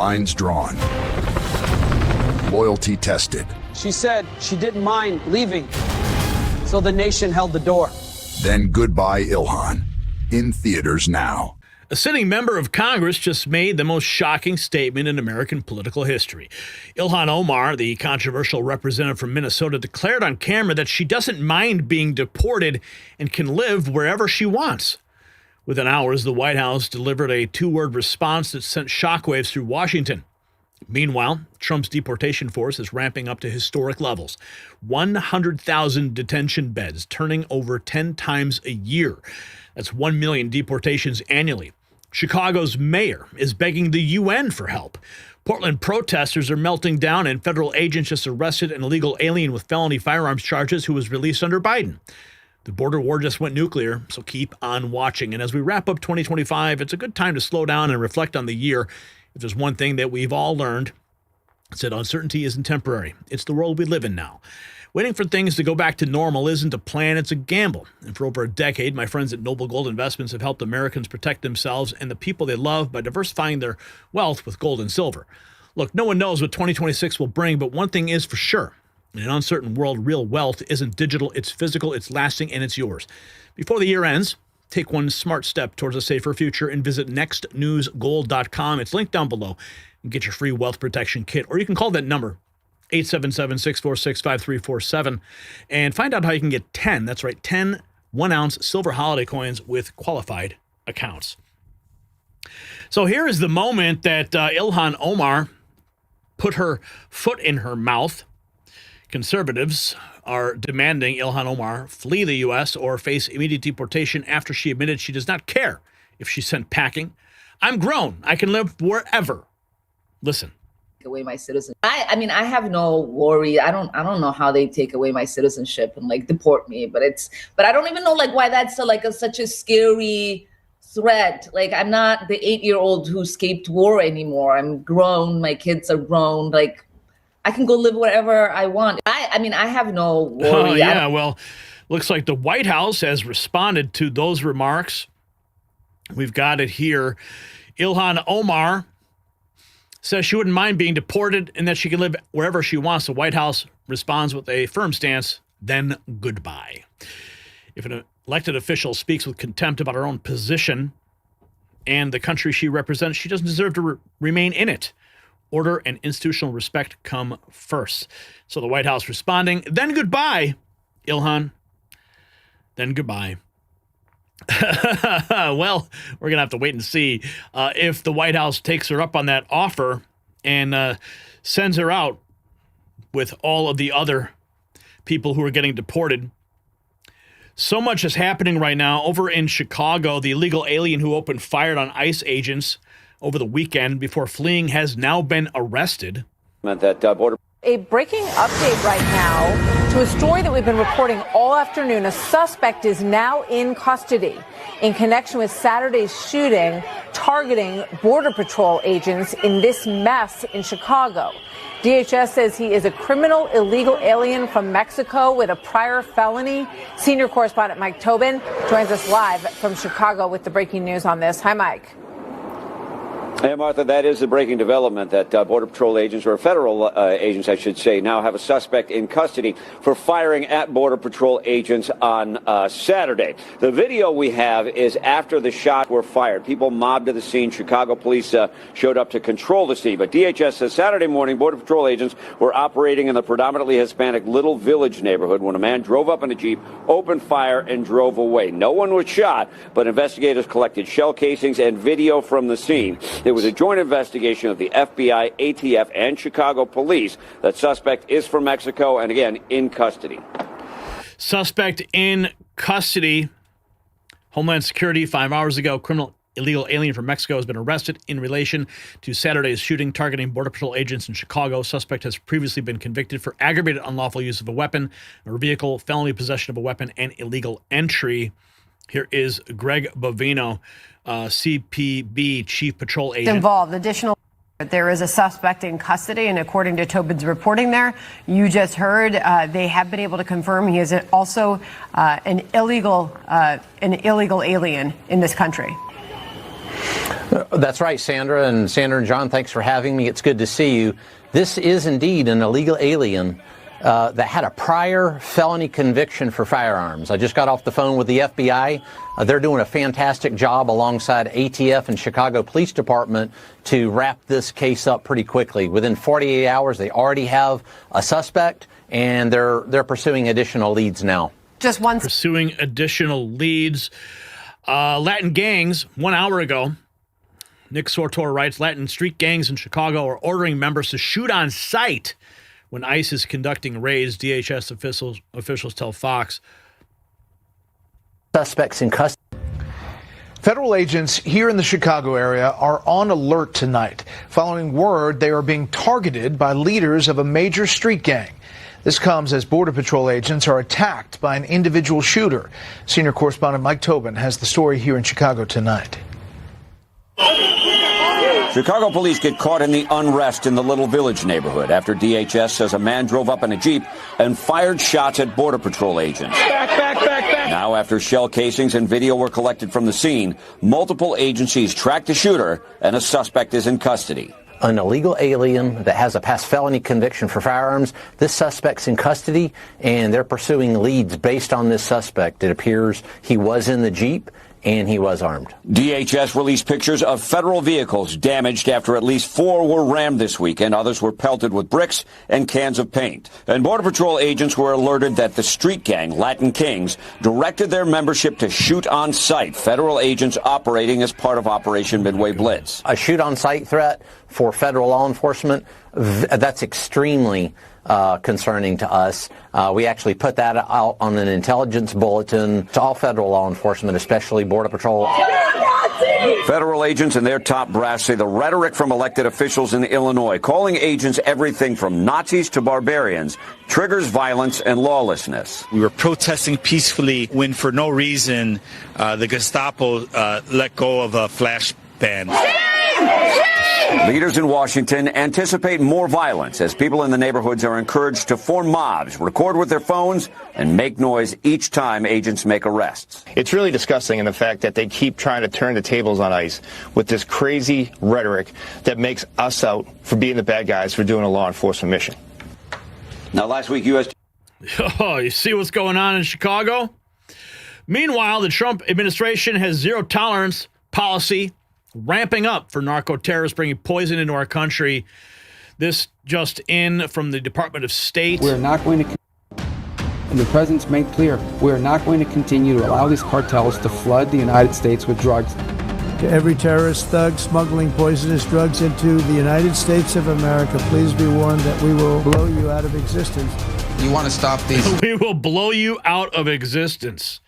Lines drawn. Loyalty tested. She said she didn't mind leaving, so the nation held the door. Then Goodbye Ilhan. In theaters now. A sitting member of Congress just made the most shocking statement in American political history. Ilhan Omar, the controversial representative from Minnesota, declared on camera that she doesn't mind being deported and can live wherever she wants. Within hours, the White House delivered a two-word response that sent shockwaves through Washington. Meanwhile, Trump's deportation force is ramping up to historic levels. 100,000 detention beds, turning over 10 times a year. That's 1 million deportations annually. Chicago's mayor is begging the UN for help. Portland protesters are melting down, and federal agents just arrested an illegal alien with felony firearms charges who was released under Biden. The border war just went nuclear, so keep on watching. And as we wrap up 2025, it's a good time to slow down and reflect on the year. If there's one thing that we've all learned, it's that uncertainty isn't temporary. It's the world we live in now. Waiting for things to go back to normal isn't a plan, it's a gamble. And for over a decade, my friends at Noble Gold Investments have helped Americans protect themselves and the people they love by diversifying their wealth with gold and silver. Look, no one knows what 2026 will bring, but one thing is for sure. In an uncertain world, real wealth isn't digital, it's physical, it's lasting, and it's yours. Before the year ends, take one smart step towards a safer future and visit nextnewsgold.com. It's linked down below. And get your free wealth protection kit, or you can call that number, 877-646-5347, and find out how you can get 10, that's right, 10 1-ounce silver holiday coins with qualified accounts. So here is the moment that Ilhan Omar put her foot in her mouth. Conservatives are demanding Ilhan Omar flee the U.S. or face immediate deportation after she admitted she does not care if she's sent packing. I'm grown. I can live wherever. Listen. Away my citizenship. I mean, I have no worry. I don't know how they take away my citizenship and like deport me, but I don't even know like why that's such a scary threat. Like, I'm not the 8-year-old who escaped war anymore. I'm grown. My kids are grown. Like, I can go live wherever I want. I mean, I have no worry. Oh, yeah. Well, looks like the White House has responded to those remarks. We've got it here. Ilhan Omar says she wouldn't mind being deported and that she can live wherever she wants. The White House responds with a firm stance, then goodbye. If an elected official speaks with contempt about her own position and the country she represents, she doesn't deserve to remain in it. Order and institutional respect come first. So the White House responding, then goodbye, Ilhan. Then goodbye. Well, we're going to have to wait and see if the White House takes her up on that offer and sends her out with all of the other people who are getting deported. So much is happening right now. Over in Chicago, the illegal alien who opened fire on ICE agents over the weekend before fleeing has now been arrested. A breaking update right now to a story that we've been reporting all afternoon. A suspect is now in custody in connection with Saturday's shooting targeting Border Patrol agents in this mess in Chicago. DHS says he is a criminal illegal alien from Mexico with a prior felony. Senior correspondent Mike Tobin joins us live from Chicago with the breaking news on this. Hi, Mike. Hey, Martha, that is the breaking development that Border Patrol agents, or federal agents, I should say, now have a suspect in custody for firing at Border Patrol agents on Saturday. The video we have is after the shots were fired. People mobbed to the scene. Chicago police showed up to control the scene. But DHS says Saturday morning, Border Patrol agents were operating in the predominantly Hispanic Little Village neighborhood when a man drove up in a Jeep, opened fire, and drove away. No one was shot, but investigators collected shell casings and video from the scene. It was a joint investigation of the FBI, ATF, and Chicago police. That suspect is from Mexico and, again, in custody. Suspect in custody. Homeland Security, 5 hours ago, criminal illegal alien from Mexico has been arrested in relation to Saturday's shooting targeting Border Patrol agents in Chicago. Suspect has previously been convicted for aggravated unlawful use of a weapon or vehicle, felony possession of a weapon, and illegal entry. Here is Greg Bovino, CPB Chief Patrol Agent. Involved. There is a suspect in custody, and according to Tobin's reporting there, you just heard, they have been able to confirm he is also an illegal alien in this country. That's right, Sandra. And John, thanks for having me. It's good to see you. This is indeed an illegal alien that had a prior felony conviction for firearms. I just got off the phone with the FBI. They're doing a fantastic job alongside ATF and Chicago Police Department to wrap this case up pretty quickly. Within 48 hours, they already have a suspect, and they're pursuing additional leads now. Pursuing additional leads. Latin gangs, 1 hour ago, Nick Sortor writes, Latin street gangs in Chicago are ordering members to shoot on sight when ICE is conducting raids. DHS officials tell Fox. Suspects in custody. Federal agents here in the Chicago area are on alert tonight, following word they are being targeted by leaders of a major street gang. This comes as Border Patrol agents are attacked by an individual shooter. Senior correspondent Mike Tobin has the story here in Chicago tonight. Chicago police get caught in the unrest in the Little Village neighborhood after DHS says a man drove up in a Jeep and fired shots at Border Patrol agents. Back. Now, after shell casings and video were collected from the scene, multiple agencies tracked the shooter and a suspect is in custody. An illegal alien that has a past felony conviction for firearms. This suspect's in custody, and they're pursuing leads based on this suspect. It appears he was in the Jeep and he was armed. DHS released pictures of federal vehicles damaged after at least 4 were rammed this week, and others were pelted with bricks and cans of paint. And Border Patrol agents were alerted that the street gang, Latin Kings, directed their membership to shoot on sight. Federal agents operating as part of Operation Midway Blitz. A shoot on sight threat for federal law enforcement, that's extremely concerning to us. We actually put that out on an intelligence bulletin to all federal law enforcement, especially Border Patrol. Federal agents and their top brass say the rhetoric from elected officials in Illinois, calling agents everything from Nazis to barbarians, triggers violence and lawlessness. We were protesting peacefully when, for no reason, the Gestapo let go of a flash ban. Leaders in Washington anticipate more violence as people in the neighborhoods are encouraged to form mobs, record with their phones, and make noise each time agents make arrests. It's really disgusting in the fact that they keep trying to turn the tables on ICE with this crazy rhetoric that makes us out for being the bad guys for doing a law enforcement mission. Now, last week, U.S. Oh, you see what's going on in Chicago? Meanwhile, the Trump administration has zero tolerance policy ramping up for narco-terrorists bringing poison into our country. This just in from the Department of State. We're not going to, and the president's made clear, we're not going to continue to allow these cartels to flood the United States with drugs. To every terrorist thug smuggling poisonous drugs into the United States of America, please be warned that we will blow you out of existence. You want to stop these? We will blow you out of existence.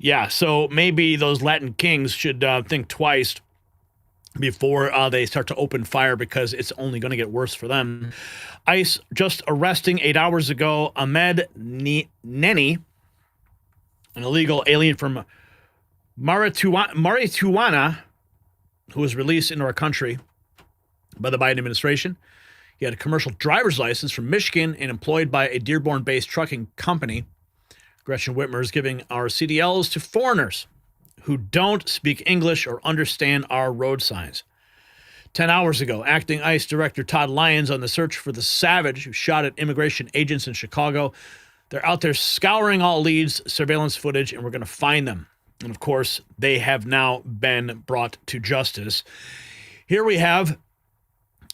Yeah, so maybe those Latin kings should think twice before they start to open fire, because it's only going to get worse for them. ICE just arresting 8 hours ago Ahmed Neni, an illegal alien from Mauritania, who was released into our country by the Biden administration. He had a commercial driver's license from Michigan and employed by a Dearborn-based trucking company. Gretchen Whitmer is giving our CDLs to foreigners who don't speak English or understand our road signs. 10 hours ago, acting ICE Director Todd Lyons on the search for the savage who shot at immigration agents in Chicago. They're out there scouring all leads, surveillance footage, and we're going to find them. And, of course, they have now been brought to justice. Here we have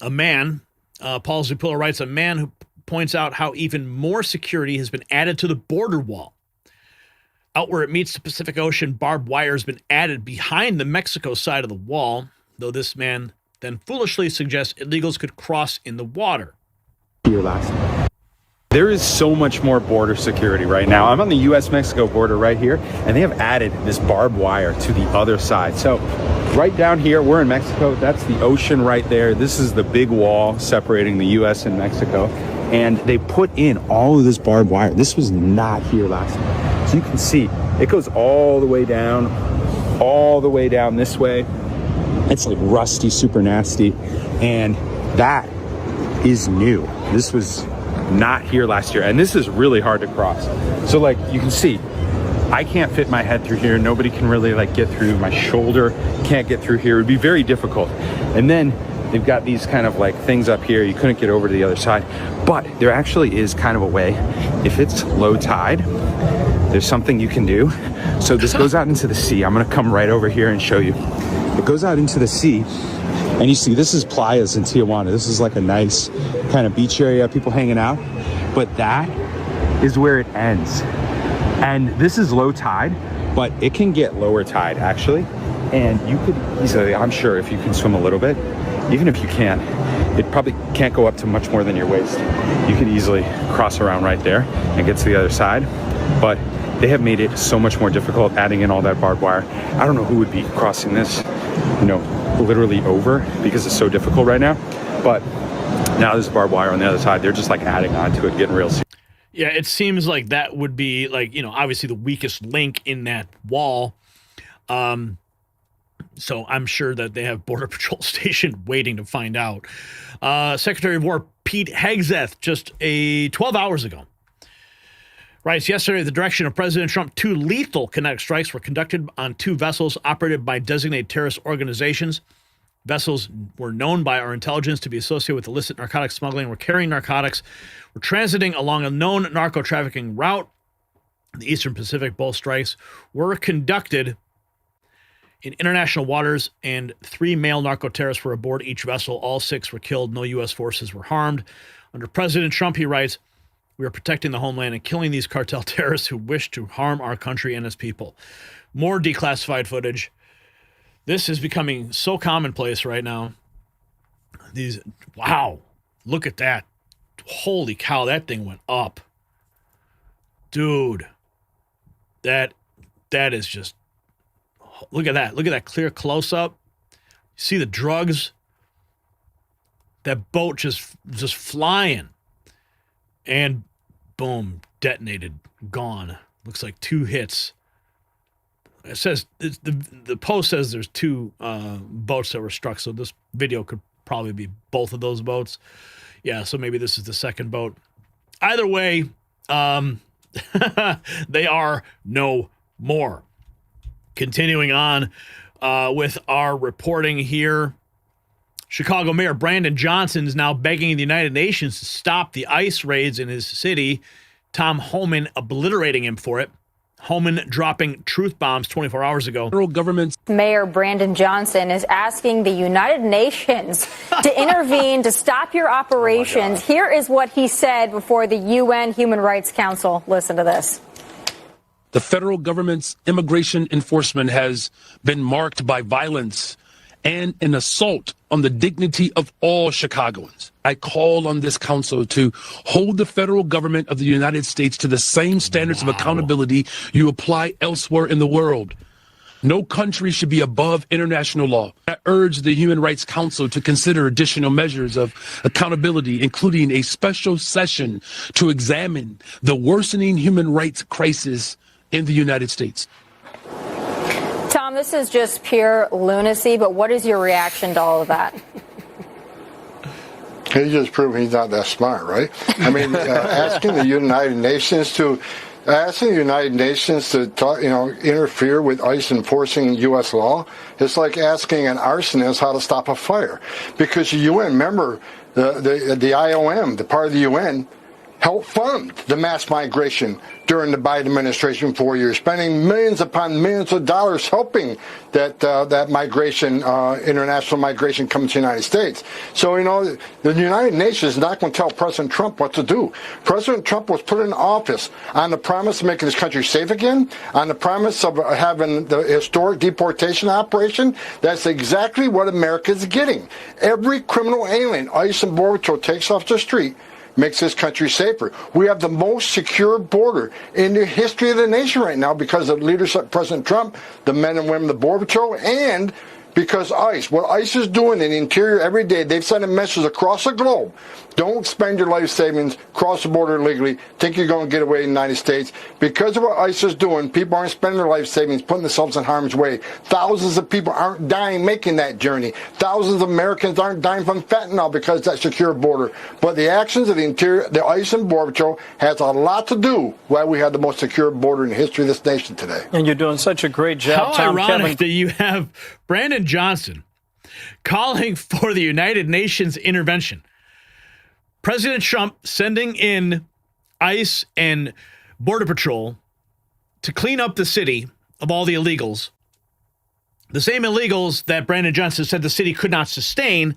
a man, Paul Zupilla writes, a man who points out how even more security has been added to the border wall. Out where it meets the Pacific Ocean, barbed wire has been added behind the Mexico side of the wall, though this man then foolishly suggests illegals could cross in the water. There is so much more border security right now. I'm on the U.S.-Mexico border right here, and they have added this barbed wire to the other side. So right down here, we're in Mexico. That's the ocean right there. This is the big wall separating the U.S. and Mexico. And they put in all of this barbed wire. This was not here last time. So you can see it goes all the way down this way. It's like rusty, super nasty. And that is new. This was not here last year. And this is really hard to cross. So like you can see, I can't fit my head through here. Nobody can really like get through. My shoulder can't get through here. It would be very difficult. And then they've got these kind of like things up here. You couldn't get over to the other side, but there actually is kind of a way. If it's low tide, there's something you can do. So this goes out into the sea. I'm gonna come right over here and show you. It goes out into the sea, and you see this is playas in Tijuana. This is like a nice kind of beach area, people hanging out, but that is where it ends. And this is low tide, but it can get lower tide actually. And you could easily, I'm sure if you can swim a little bit, even if you can't, it probably can't go up to much more than your waist. You could easily cross around right there and get to the other side. But they have made it so much more difficult, adding in all that barbed wire. I don't know who would be crossing this, you know, literally over, because it's so difficult right now. But now there's barbed wire on the other side. They're just like adding on to it, getting real serious. Yeah, it seems like that would be like, you know, obviously the weakest link in that wall. So I'm sure that they have Border Patrol Station waiting to find out. Secretary of War Pete Hegseth, just 12 hours ago, writes, yesterday, at the direction of President Trump, 2 lethal kinetic strikes were conducted on 2 vessels operated by designated terrorist organizations. Vessels were known by our intelligence to be associated with illicit narcotics smuggling, were carrying narcotics, were transiting along a known narco-trafficking route in the Eastern Pacific. Both strikes were conducted in international waters, and 3 male narco-terrorists were aboard each vessel. All 6 were killed. No U.S. forces were harmed. Under President Trump, he writes, we are protecting the homeland and killing these cartel terrorists who wish to harm our country and its people. More declassified footage. This is becoming so commonplace right now. Wow, look at that. Holy cow, that thing went up. Dude, that is just, look at that. Look at that clear close-up. See the drugs? That boat just flying. And boom, detonated, gone. Looks like 2 hits. It says, the post says there's 2 boats that were struck, so this video could probably be both of those boats. Yeah, so maybe this is the second boat. Either way, they are no more. Continuing on with our reporting here, Chicago Mayor Brandon Johnson is now begging the United Nations to stop the ICE raids in his city. Tom Homan obliterating him for it. Homan dropping truth bombs 24 hours ago. Federal government's Mayor Brandon Johnson is asking the United Nations to intervene to stop your operations. Here is what he said before the UN Human Rights Council. Listen to this. The federal government's immigration enforcement has been marked by violence and an assault on the dignity of all Chicagoans. I call on this council to hold the federal government of the United States to the same standards of accountability you apply elsewhere in the world. No country should be above international law. I urge the Human Rights Council to consider additional measures of accountability, including a special session to examine the worsening human rights crisis in the United States. Tom, this is just pure lunacy, but what is your reaction to all of that? He just proved he's not that smart, right? I mean, asking the United Nations to interfere with ICE enforcing U.S. law, it's like asking an arsonist how to stop a fire. Because the UN, remember, the IOM, the part of the UN, helped fund the mass migration during the Biden administration 4 years, spending millions upon millions of dollars helping that migration, international migration, come to the United States. So, the United Nations is not going to tell President Trump what to do. President Trump was put in office on the promise of making this country safe again, on the promise of having the historic deportation operation. That's exactly what America is getting. Every criminal alien ICE and Border Patrol takes off the street makes this country safer. We have the most secure border in the history of the nation right now because of leadership of President Trump, the men and women of the Border Patrol, and Because ICE, what ICE is doing in the interior every day, they've sent a message across the globe. Don't spend your life savings, cross the border illegally, think you're going to get away in the United States. Because of what ICE is doing, people aren't spending their life savings, putting themselves in harm's way. Thousands of people aren't dying making that journey. Thousands of Americans aren't dying from fentanyl because of that secure border. But the actions of the interior, the ICE and Border Patrol, has a lot to do why we have the most secure border in the history of this nation today. And you're doing such a great job, How Tom. ironic that you have Brandon Johnson calling for the United Nations intervention. President Trump sending in ICE and Border Patrol to clean up the city of all the illegals, the same illegals that Brandon Johnson said the city could not sustain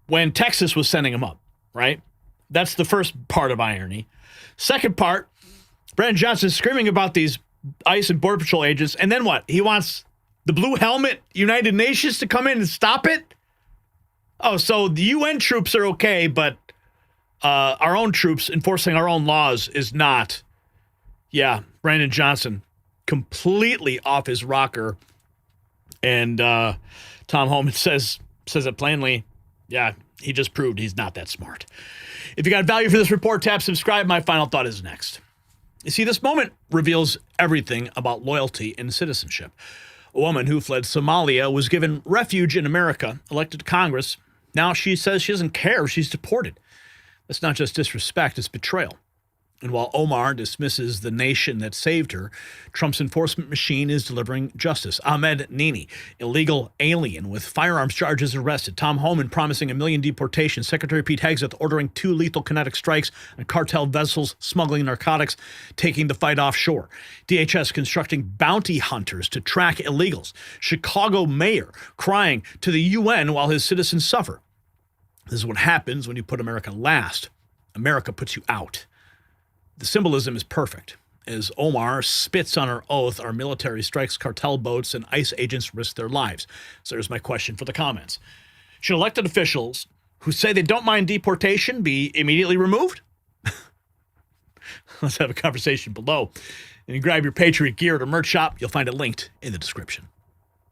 when Texas was sending them up, right? That's the first part of irony. Second part, Brandon Johnson screaming about these ICE and Border Patrol agents, and then what? He wants the Blue Helmet United Nations to come in and stop it? Oh, so the UN troops are okay, but our own troops enforcing our own laws is not. Yeah, Brandon Johnson completely off his rocker. And Tom Homan says it plainly. Yeah, he just proved he's not that smart. If you got value for this report, tap subscribe. My final thought is next. You see, this moment reveals everything about loyalty and citizenship. A woman who fled Somalia was given refuge in America, elected to Congress. Now she says she doesn't care if she's deported. That's not just disrespect, it's betrayal. And while Omar dismisses the nation that saved her, Trump's enforcement machine is delivering justice. Ahmed Nini, illegal alien with firearms charges, arrested. Tom Homan promising 1 million deportations. Secretary Pete Hegseth ordering 2 lethal kinetic strikes on cartel vessels smuggling narcotics, taking the fight offshore. DHS constructing bounty hunters to track illegals. Chicago mayor crying to the UN while his citizens suffer. This is what happens when you put America last. America puts you out. The symbolism is perfect. As Omar spits on her oath, our military strikes cartel boats and ICE agents risk their lives. So here's my question for the comments. Should elected officials who say they don't mind deportation be immediately removed? Let's have a conversation below. And you grab your Patriot gear at our merch shop. You'll find it linked in the description.